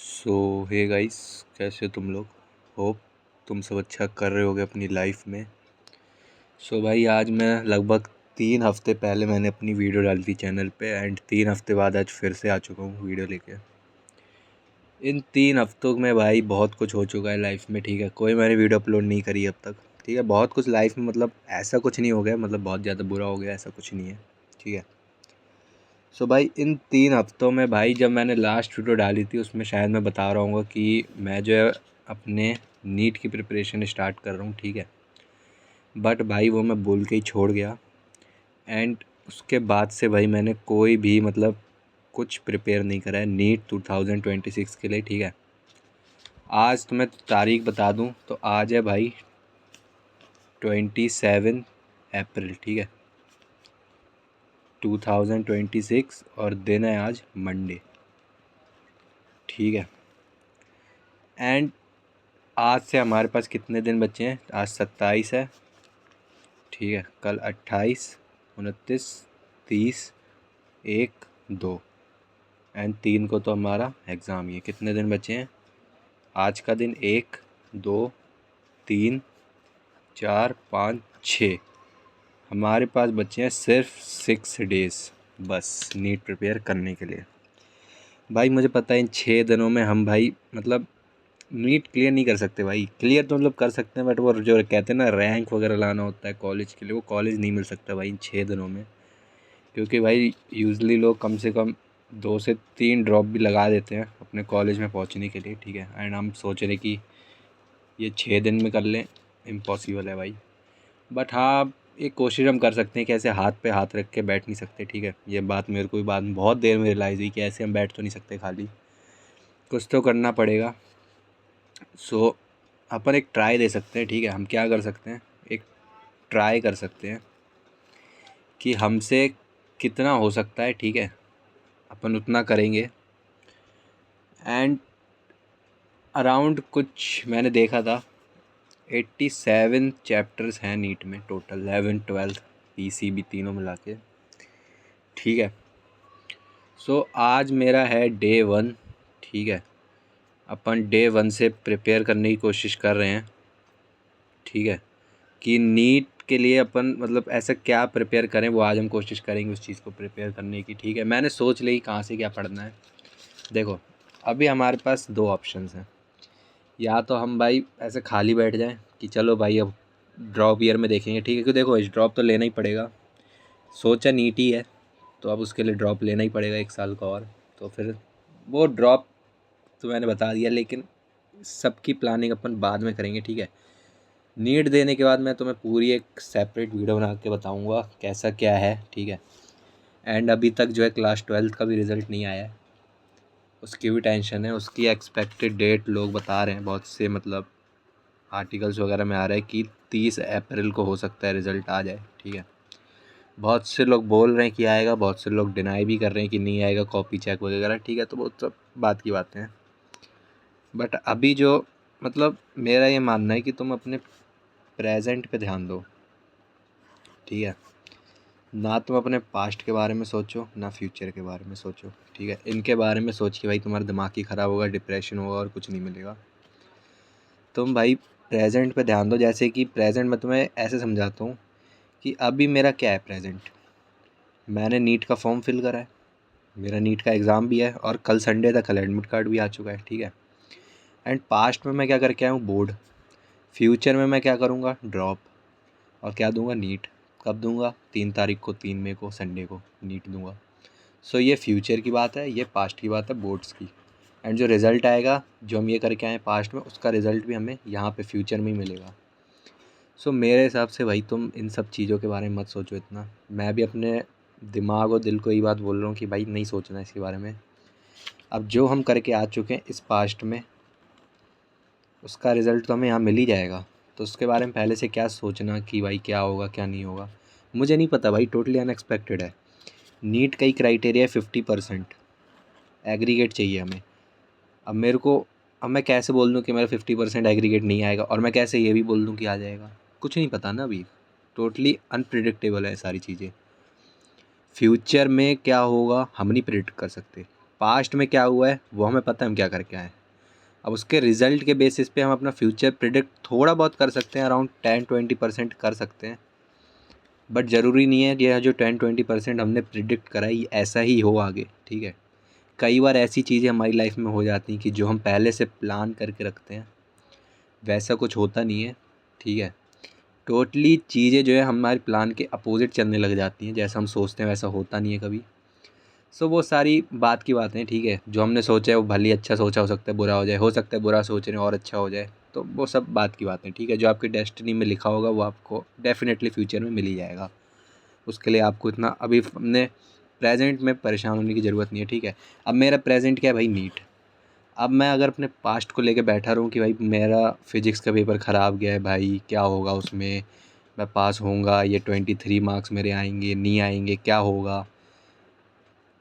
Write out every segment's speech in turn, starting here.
सो hey guys, कैसे हो तुम लोग। होप तुम सब अच्छा कर रहे होगे अपनी लाइफ में। सो भाई, आज मैं लगभग 3 हफ्ते पहले मैंने अपनी वीडियो डाली थी चैनल पे, एंड 3 हफ्ते बाद आज फिर से आ चुका हूँ वीडियो लेके। इन 3 हफ्तों में भाई बहुत कुछ हो चुका है लाइफ में। ठीक है, कोई मैंने वीडियो अपलोड नहीं करी अब तक। ठीक है, बहुत कुछ लाइफ में, मतलब ऐसा कुछ नहीं हो गया, मतलब बहुत ज़्यादा बुरा हो गया, ऐसा कुछ नहीं है। ठीक है। सो भाई, इन 3 हफ्तों में भाई, जब मैंने लास्ट वीडियो डाली थी उसमें शायद मैं बता रहा हूँ कि मैं जो है अपने नीट की प्रिपरेशन स्टार्ट कर रहा हूँ। ठीक है, बट भाई वो मैं बोल के ही छोड़ गया। एंड उसके बाद से भाई मैंने कोई भी, मतलब कुछ प्रिपेयर नहीं करा है नीट 2026 के लिए। ठीक है, आज तो मैं तारीख बता दूँ तो आज है भाई 27 अप्रैल। ठीक है, 2026, और दिन है आज मंडे। ठीक है, एंड आज से हमारे पास कितने दिन बचे हैं? आज 27 है। ठीक है, कल 28, 29, 30, 1, 2 एंड 3 को तो हमारा एग्ज़ाम ही है। कितने दिन बचे हैं आज का दिन? 1, 2, 3, 4, 5, 6। हमारे पास बचे हैं सिर्फ 6 डेज़ बस नीट प्रिपेयर करने के लिए। भाई मुझे पता है इन 6 दिनों में हम भाई, मतलब नीट क्लियर नहीं कर सकते भाई। क्लियर तो मतलब कर सकते हैं, बट वो जो कहते हैं ना रैंक वगैरह लाना होता है कॉलेज के लिए, वो कॉलेज नहीं मिल सकता भाई इन 6 दिनों में। क्योंकि भाई यूजली लोग कम से कम 2 से 3 ड्रॉप भी लगा देते हैं अपने कॉलेज में पहुंचने के लिए। ठीक है, एंड हम सोच रहे कि ये 6 दिन में कर लें, इम्पॉसिबल है भाई। बट हाँ, एक कोशिश हम कर सकते हैं कि ऐसे हाथ पे हाथ रख के बैठ नहीं सकते। ठीक है, ये बात मेरे को भी बाद में बहुत देर में रियलाइज़ हुई कि ऐसे हम बैठ तो नहीं सकते खाली, कुछ तो करना पड़ेगा। सो अपन एक ट्राई दे सकते हैं। ठीक है, हम क्या कर सकते हैं, एक ट्राई कर सकते हैं कि हमसे कितना हो सकता है। ठीक है, अपन उतना करेंगे। एंड अराउंड कुछ मैंने देखा था 87 चैप्टर्स हैं नीट में टोटल, 11, 12, पीसीबी तीनों मिला के। ठीक है, सो आज मेरा है डे 1। ठीक है, अपन डे 1 से प्रिपेयर करने की कोशिश कर रहे हैं। ठीक है, कि नीट के लिए अपन मतलब ऐसा क्या प्रिपेयर करें, वो आज हम कोशिश करेंगे उस चीज़ को प्रिपेयर करने की। ठीक है, मैंने सोच ली कहाँ से क्या पढ़ना है। देखो, अभी हमारे पास 2 ऑप्शंस हैं। या तो हम भाई ऐसे खाली बैठ जाएं कि चलो भाई अब ड्रॉप ईयर में देखेंगे। ठीक है, क्योंकि देखो इस ड्रॉप तो लेना ही पड़ेगा। सोचा नीट ही है तो अब उसके लिए ड्रॉप लेना ही पड़ेगा 1 साल का और। तो फिर वो ड्रॉप तो मैंने बता दिया, लेकिन सबकी प्लानिंग अपन बाद में करेंगे। ठीक है, नीट देने के बाद मैं तुम्हें पूरी एक सेपरेट वीडियो बना के बताऊंगा कैसा क्या है। ठीक है, एंड अभी तक जो है क्लास 12th का भी रिज़ल्ट नहीं आया है, उसकी भी टेंशन है। उसकी एक्सपेक्टेड डेट लोग बता रहे हैं, बहुत से मतलब आर्टिकल्स वगैरह में आ रहा है कि 30 अप्रैल को हो सकता है रिज़ल्ट आ जाए। ठीक है, बहुत से लोग बोल रहे हैं कि आएगा, बहुत से लोग डिनाई भी कर रहे हैं कि नहीं आएगा, कॉपी चेक वगैरह। ठीक है, तो वो सब बात की बातें हैं। बट अभी जो, मतलब मेरा ये मानना है कि तुम अपने प्रेजेंट पे ध्यान दो। ठीक है, ना तुम अपने पास्ट के बारे में सोचो, ना फ्यूचर के बारे में सोचो। ठीक है, इनके बारे में सोच के भाई तुम्हारा दिमाग ही ख़राब होगा, डिप्रेशन होगा और कुछ नहीं मिलेगा। तुम भाई प्रेजेंट पे ध्यान दो। जैसे कि प्रेजेंट में तुम्हें ऐसे समझाता हूँ कि अभी मेरा क्या है प्रेजेंट। मैंने नीट का फॉर्म फिल करा है, मेरा नीट का एग्ज़ाम भी है, और कल संडे था, कल एडमिट कार्ड भी आ चुका है। ठीक है, एंड पास्ट में मैं क्या करके आया हूँ, बोर्ड। फ्यूचर में मैं क्या करूँगा, ड्रॉप। और क्या दूंगा, नीट। कब दूंगा, 3 तारीख को, 3 मई को, संडे को नीट दूंगा। सो ये फ्यूचर की बात है, ये पास्ट की बात है, बोर्ड्स की। एंड जो रिज़ल्ट आएगा, जो हम ये करके आए पास्ट में, उसका रिज़ल्ट भी हमें यहाँ पे फ्यूचर में ही मिलेगा। सो मेरे हिसाब से भाई तुम इन सब चीज़ों के बारे में मत सोचो इतना। मैं भी अपने दिमाग और दिल को यही बात बोल रहा हूँ कि भाई नहीं सोचना इसके बारे में। अब जो हम करके आ चुके हैं इस पास्ट में, उसका रिज़ल्ट तो हमें यहाँ मिल ही जाएगा। तो उसके बारे में पहले से क्या सोचना कि भाई क्या होगा क्या नहीं होगा, मुझे नहीं पता भाई, टोटली अनएक्सपेक्टेड है। नीट का ही क्राइटेरिया है 50% एग्रीगेट चाहिए हमें। अब मेरे को, अब मैं कैसे बोल दूँ कि मेरा 50% एग्रीगेट नहीं आएगा, और मैं कैसे ये भी बोल दूँ कि आ जाएगा, कुछ नहीं पता ना अभी। टोटली अनप्रिडिक्टेबल है सारी चीज़ें। फ्यूचर में क्या होगा हम नहीं प्रिडिक्ट कर सकते। पास्ट में क्या हुआ है वो हमें पता है हम क्या करके आए हैं। अब उसके रिज़ल्ट के बेसिस पे हम अपना फ्यूचर प्रिडिक्ट थोड़ा बहुत कर सकते हैं, अराउंड 10-20% कर सकते हैं, बट ज़रूरी नहीं है कि यह जो 10-20% हमने प्रिडिक्ट करा है ऐसा ही हो आगे। ठीक है, कई बार ऐसी चीज़ें हमारी लाइफ में हो जाती हैं कि जो हम पहले से प्लान करके रखते हैं वैसा कुछ होता नहीं है। ठीक है, टोटली चीज़ें जो है हमारे प्लान के अपोजिट चलने लग जाती हैं, जैसा हम सोचते हैं वैसा होता नहीं है कभी। सो वो सारी बात की बातें हैं। ठीक है, जो हमने सोचा है वो भले ही अच्छा सोचा, हो सकता है बुरा हो जाए, हो सकता है बुरा सोच रहे हैं और अच्छा हो जाए, तो वो सब बात की बातें। ठीक है, जो आपकी डेस्टिनी में लिखा होगा वो आपको डेफिनेटली फ्यूचर में मिल ही जाएगा। उसके लिए आपको इतना अभी अपने प्रेजेंट में परेशान होने की ज़रूरत नहीं है। ठीक है, अब मेरा प्रेजेंट क्या है भाई, नीट। अब मैं अगर अपने पास्ट को लेके बैठा रहूँ कि भाई मेरा फिज़िक्स का पेपर ख़राब गया है भाई, क्या होगा उसमें, मैं पास होऊंगा, ये 23 मार्क्स मेरे आएंगे नहीं आएंगे, क्या होगा,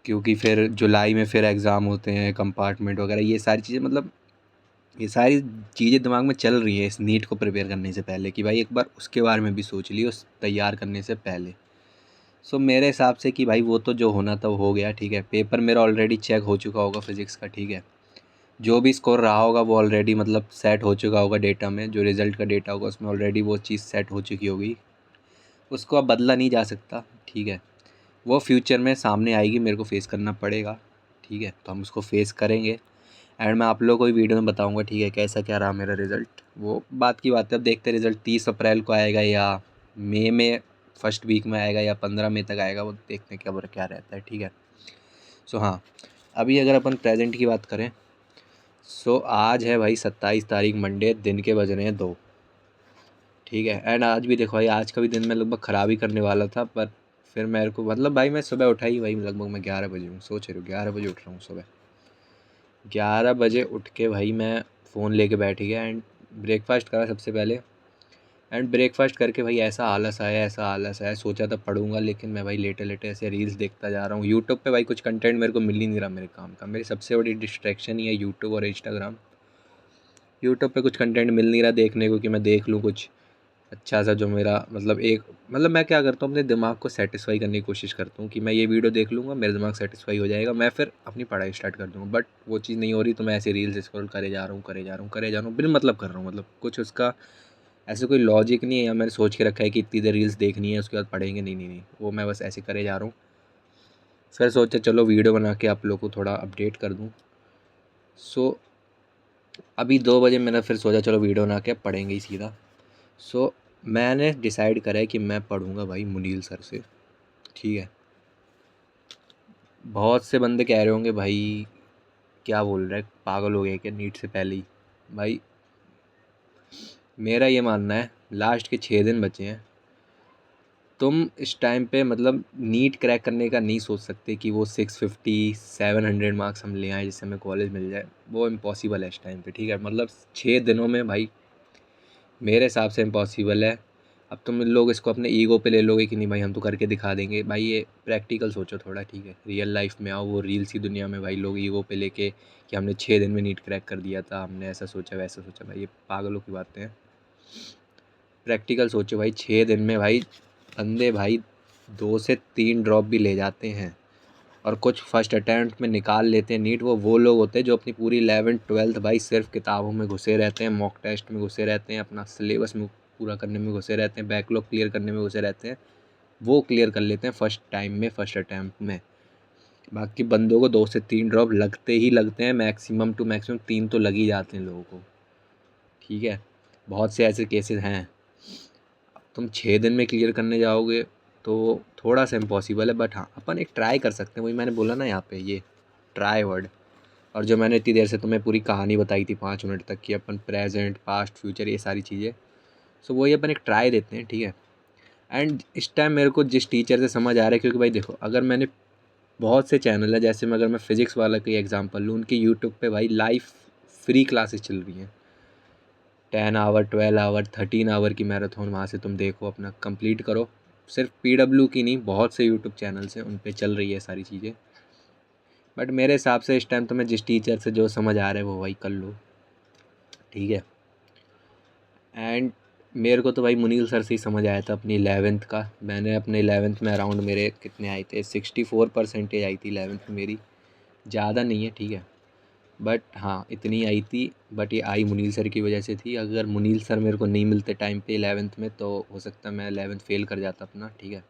क्योंकि फिर जुलाई में फिर एग्ज़ाम होते हैं कंपार्टमेंट वगैरह, ये सारी चीज़ें, मतलब ये सारी चीज़ें दिमाग में चल रही हैं इस नीट को प्रिपेयर करने से पहले कि भाई एक बार उसके बारे में भी सोच लियो उस तैयार करने से पहले। सो मेरे हिसाब से कि भाई वो तो जो होना था वो हो गया। ठीक है, पेपर मेरा ऑलरेडी चेक हो चुका होगा फिज़िक्स का। ठीक है, जो भी स्कोर रहा होगा वो ऑलरेडी मतलब सेट हो चुका होगा डेटा में, जो रिज़ल्ट का डेटा होगा उसमें ऑलरेडी वो चीज़ सेट हो चुकी होगी, उसको अब बदला नहीं जा सकता। ठीक है, वो फ्यूचर में सामने आएगी, मेरे को फेस करना पड़ेगा। ठीक है, तो हम उसको फेस करेंगे एंड मैं आप लोगों को भी वीडियो में बताऊंगा। ठीक है, कैसा क्या रहा मेरा रिज़ल्ट, वो बात की बात है। अब देखते हैं रिज़ल्ट 30 अप्रैल को आएगा या मई में फर्स्ट वीक में आएगा या 15 मई तक आएगा, वो देखते हैं क्या क्या रहता है। ठीक है, सो हाँ, अभी अगर अपन प्रेजेंट की बात करें, सो आज है भाई 27 तारीख मंडे, दिन के बज रहे हैं 2। ठीक है, एंड आज भी देखो भाई, आज का भी दिन मैं लगभग ख़राब ही करने वाला था, पर फिर मेरे को मतलब भाई मैं सुबह उठा ही भाई लगभग मैं 11 बजे हूँ, सोच रहे हो 11 बजे उठ रहा हूँ सुबह। 11 बजे उठ के भाई मैं फ़ोन लेके बैठ गया एंड ब्रेकफास्ट करा सबसे पहले। एंड ब्रेकफास्ट करके भाई ऐसा आलस आया, ऐसा आलस आया, सोचा था पढ़ूंगा, लेकिन मैं भाई लेटे लेटे ऐसे रील्स देखता जा रहा हूँ यूट्यूब पे। भाई कुछ कंटेंट मेरे को मिल ही नहीं रहा मेरे काम का, मेरी सबसे बड़ी डिस्ट्रैक्शन ही है यूट्यूब और इंस्टाग्राम। यूट्यूब पे कुछ कंटेंट मिल नहीं रहा देखने को कि मैं देख लूँ कुछ अच्छा सा, जो मेरा मतलब एक मतलब मैं क्या करता हूँ अपने दिमाग को सेटिस्फाई करने की कोशिश करता हूँ कि मैं ये वीडियो देख लूँगा, मेरा दिमाग सेटिस्फाई हो जाएगा, मैं फिर अपनी पढ़ाई स्टार्ट कर दूँगा। बट वो चीज़ नहीं हो रही, तो मैं ऐसे रील्स स्क्रॉल करे जा रहा हूँ करे जा रहा हूँ करे जा रहा हूँ, बिन मतलब कर रहा हूँ, मतलब कुछ उसका ऐसे कोई लॉजिक नहीं है, या मैंने सोच के रखा है कि इतनी देर रील्स देखनी है उसके बाद पढ़ेंगे, नहीं नहीं नहीं, वो मैं बस ऐसे करे जा रहा हूँ। फिर सोचा चलो वीडियो बना के आप लोग को थोड़ा अपडेट कर दूँ। सो अभी 2 बजे मैंने फिर सोचा चलो वीडियो बना के पढ़ेंगे ही सीधा। सो मैंने डिसाइड करा है कि मैं पढ़ूँगा भाई मुनील सर से। ठीक है, बहुत से बंदे कह रहे होंगे भाई क्या बोल रहा है, पागल हो गया क्या नीट से पहले ही। भाई मेरा ये मानना है, लास्ट के 6 दिन बचे हैं, तुम इस टाइम पे मतलब नीट क्रैक करने का नहीं सोच सकते कि वो 650-700 मार्क्स हम ले आएँ जिससे हमें कॉलेज मिल जाए, वो इम्पॉसिबल है इस टाइम पे। ठीक है, मतलब 6 दिनों में भाई मेरे हिसाब से इम्पॉसिबल है। अब तुम लोग इसको अपने ईगो पे ले लोगे कि नहीं भाई हम तो करके दिखा देंगे, भाई ये प्रैक्टिकल सोचो थोड़ा। ठीक है, रियल लाइफ में आओ, वो रील्स की दुनिया में भाई लोग ईगो पे लेके कि हमने 6 दिन में नीट क्रैक कर दिया था, हमने ऐसा सोचा वैसा सोचा, भाई ये पागलों की बातें हैं। प्रैक्टिकल सोचो भाई, 6 दिन में भाई बंदे भाई 2 से 3 ड्रॉप भी ले जाते हैं, और कुछ फर्स्ट अटैम्प्ट में निकाल लेते हैं नीट। वो लोग होते हैं जो अपनी पूरी 11th-12th भाई सिर्फ किताबों में घुसे रहते हैं, मॉक टेस्ट में घुसे रहते हैं, अपना सिलेबस में पूरा करने में घुसे रहते हैं, बैकलॉग क्लियर करने में घुसे रहते हैं, वो क्लियर कर लेते हैं फर्स्ट टाइम में, फर्स्ट अटैम्प्ट में। बाकी बंदों को 2 से 3 ड्रॉप लगते ही लगते हैं, मैक्सिमम टू मैक्सिमम 3 तो लग ही जाते हैं लोगों को। ठीक है, बहुत से ऐसे केसेस हैं। तुम 6 दिन में क्लियर करने जाओगे तो थोड़ा सा इम्पॉसिबल है, बट हाँ अपन एक ट्राई कर सकते हैं। वही मैंने बोला ना यहाँ पे, ये ट्राई वर्ड। और जो मैंने इतनी देर से तुम्हें पूरी कहानी बताई थी 5 मिनट तक की, अपन प्रेजेंट पास्ट फ्यूचर ये सारी चीज़ें, सो वही अपन एक ट्राई देते हैं। ठीक है, एंड इस टाइम मेरे को जिस टीचर से समझ आ रहा है, क्योंकि भाई देखो अगर मैंने बहुत से चैनल है, जैसे मैं अगर मैं फ़िज़िक्स वाला की एग्जांपल लूँ, उनकी यूट्यूब पे भाई लाइव फ्री क्लासेस चल रही हैं, 10 आवर 12 आवर 13 आवर की मैराथन, वहाँ से तुम देखो अपना कंप्लीट करो। सिर्फ PW की नहीं, बहुत से यूट्यूब चैनल्स हैं उन पे चल रही है सारी चीज़ें। बट मेरे हिसाब से इस टाइम तो मैं जिस टीचर से जो समझ आ रहा है वो वही कर लो। ठीक है, एंड मेरे को तो भाई मुनील सर से ही समझ आया था अपनी 11th का। मैंने अपने 11th में अराउंड मेरे कितने आए थे, 64 परसेंटेज आई थी 11th में मेरी। ज़्यादा नहीं है, ठीक है, बट हाँ इतनी आई थी। बट ये आई मुनील सर की वजह से थी। अगर मुनील सर मेरे को नहीं मिलते टाइम पे 11th में, तो हो सकता मैं 11th फेल कर जाता अपना, ठीक है।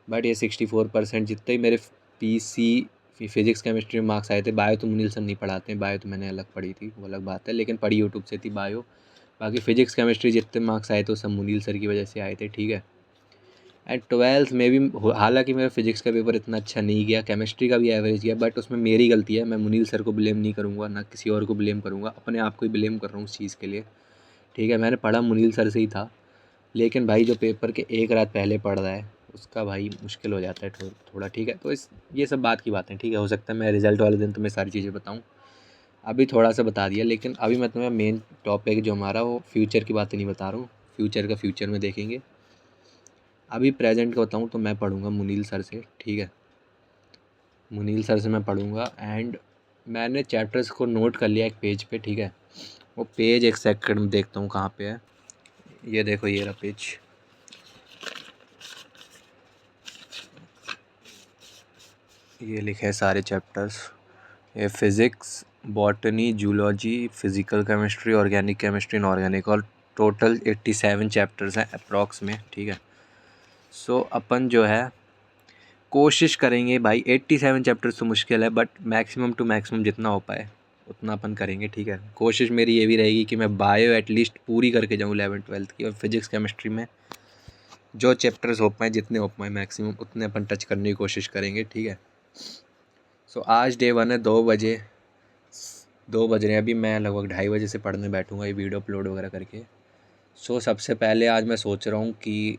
बट ये 64% जितने ही मेरे पीसी फिज़िक्स केमिस्ट्री में मार्क्स आए थे। बायो तो मुनील सर नहीं पढ़ाते हैं, बायो तो मैंने अलग पढ़ी थी, वो अलग बात है, लेकिन पढ़ी यूट्यूब से थी बायो। बाकी फ़िज़िक्स केमिस्ट्री जितने मार्क्स आए थे वो सब मुनील सर की वजह से आए थे, ठीक है। एंड 12th में भी हालांकि मेरा फिज़िक्स का पेपर इतना अच्छा नहीं गया, केमिस्ट्री का भी एवरेज गया, बट उसमें मेरी गलती है। मैं मुनील सर को ब्लेम नहीं करूँगा, ना किसी और को ब्लेम करूँगा, अपने आप को ही ब्लेम कर रहा हूँ उस चीज़ के लिए, ठीक है। मैंने पढ़ा मुनील सर से ही था, लेकिन भाई जो पेपर के एक रात पहले पढ़ रहा है उसका भाई मुश्किल हो जाता है थोड़ा, ठीक है। तो ये सब बात की बातें, ठीक है। हो सकता है मैं रिज़ल्ट वाले दिन तुम्हें सारी चीज़ें बताऊँ, अभी थोड़ा सा बता दिया, लेकिन अभी मैं तुम्हें मेन टॉपिक जो हमारा वो फ्यूचर की बातें नहीं बता रहा हूँ। फ्यूचर का फ्यूचर में देखेंगे। अभी प्रेजेंट का बताऊँ तो मैं पढ़ूँगा मुनील सर से, ठीक है। मुनील सर से मैं पढ़ूँगा। एंड मैंने चैप्टर्स को नोट कर लिया एक पेज पे, ठीक है। वो पेज एक सेकंड में देखता हूँ कहाँ पे है। ये देखो, ये रहा पेज। ये लिखे हैं सारे चैप्टर्स। ये physics, botany, zoology, physical chemistry, organic chemistry, inorganic, और टोटल 87 चैप्टर्स हैं अप्रॉक्स में, ठीक है। सो अपन जो है कोशिश करेंगे भाई, 87 चैप्टर्स तो मुश्किल है, बट मैक्सिमम टू मैक्सिमम जितना हो पाए उतना अपन करेंगे, ठीक है। कोशिश मेरी ये भी रहेगी कि मैं बायो एटलीस्ट पूरी करके जाऊँ 11th-12th की, और फिज़िक्स केमिस्ट्री में जो चैप्टर्स हो पाए, जितने हो पाए मैक्सिमम उतने अपन टच करने की कोशिश करेंगे, ठीक है। सो आज डे 1 है, 2 बजे 2 बज रहे हैं अभी। मैं लगभग 2:30 बजे से पढ़ने बैठूँगा ये वीडियो अपलोड वगैरह करके। सो सबसे पहले आज मैं सोच रहा हूँ कि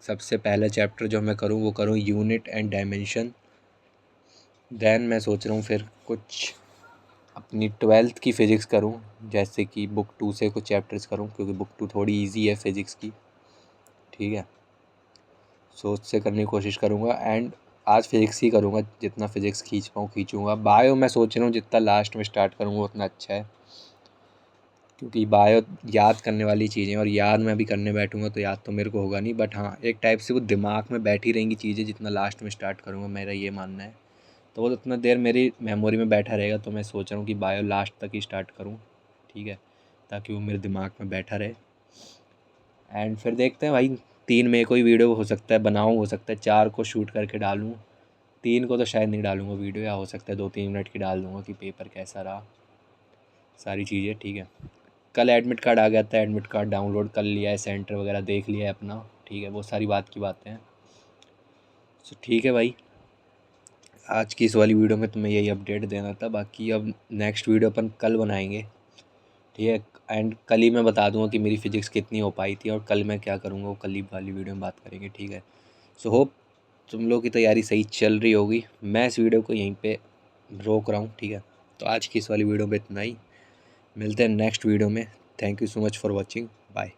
सबसे पहला चैप्टर जो मैं करूँ वो करूँ यूनिट एंड डायमेंशन। देन मैं सोच रहा हूँ फिर कुछ अपनी 12th की फ़िज़िक्स करूँ, जैसे कि बुक 2 से कुछ चैप्टर्स करूँ, क्योंकि बुक 2 थोड़ी इजी है फ़िज़िक्स की, ठीक है। सो उससे करने की कोशिश करूँगा। एंड आज फ़िज़िक्स ही करूँगा, जितना फ़िज़िक्स खींच पाऊँ खींचूँगा। बायो मैं सोच रहा हूँ जितना लास्ट में स्टार्ट करूँगा उतना अच्छा है, क्योंकि बायो याद करने वाली चीज़ें, और याद मैं भी करने बैठूँगा तो याद तो मेरे को होगा नहीं, बट हाँ एक टाइप से वो दिमाग में बैठी रहेंगी चीज़ें जितना लास्ट में स्टार्ट करूँगा, मेरा ये मानना है। तो वो उतना देर मेरी मेमोरी में बैठा रहेगा, तो मैं सोच रहा हूँ कि बायो लास्ट तक ही स्टार्ट करूँ, ठीक है, ताकि वो मेरे दिमाग में बैठा रहे। एंड फिर देखते हैं भाई, 3 मई को ही वीडियो हो सकता है बनाऊँ, हो सकता है 4 को शूट करके डालूँ, 3 को तो शायद नहीं डालूँगा वीडियो, या हो सकता है 2-3 मिनट की डाल दूँगा कि पेपर कैसा रहा, सारी चीज़ें, ठीक है। कल एडमिट कार्ड आ गया था, एडमिट कार्ड डाउनलोड कर लिया है, सेंटर वगैरह देख लिया है अपना, ठीक है। वो सारी बात की बातें हैं। सो ठीक है भाई, आज की इस वाली वीडियो में तुम्हें यही अपडेट देना था। बाकी अब नेक्स्ट वीडियो अपन कल बनाएंगे, ठीक है। एंड कल ही मैं बता दूंगा कि मेरी फ़िज़िक्स कितनी हो पाई थी, और कल मैं क्या करूँगा वो कल ही वाली वीडियो में बात करेंगे, ठीक है। सो होप तुम लोग की तैयारी सही चल रही होगी। मैं इस वीडियो को यहीं पे रोक रहा हूँ, ठीक है। तो आज की इस वाली वीडियो में इतना ही, मिलते हैं नेक्स्ट वीडियो में। Thank you so much for watching, bye.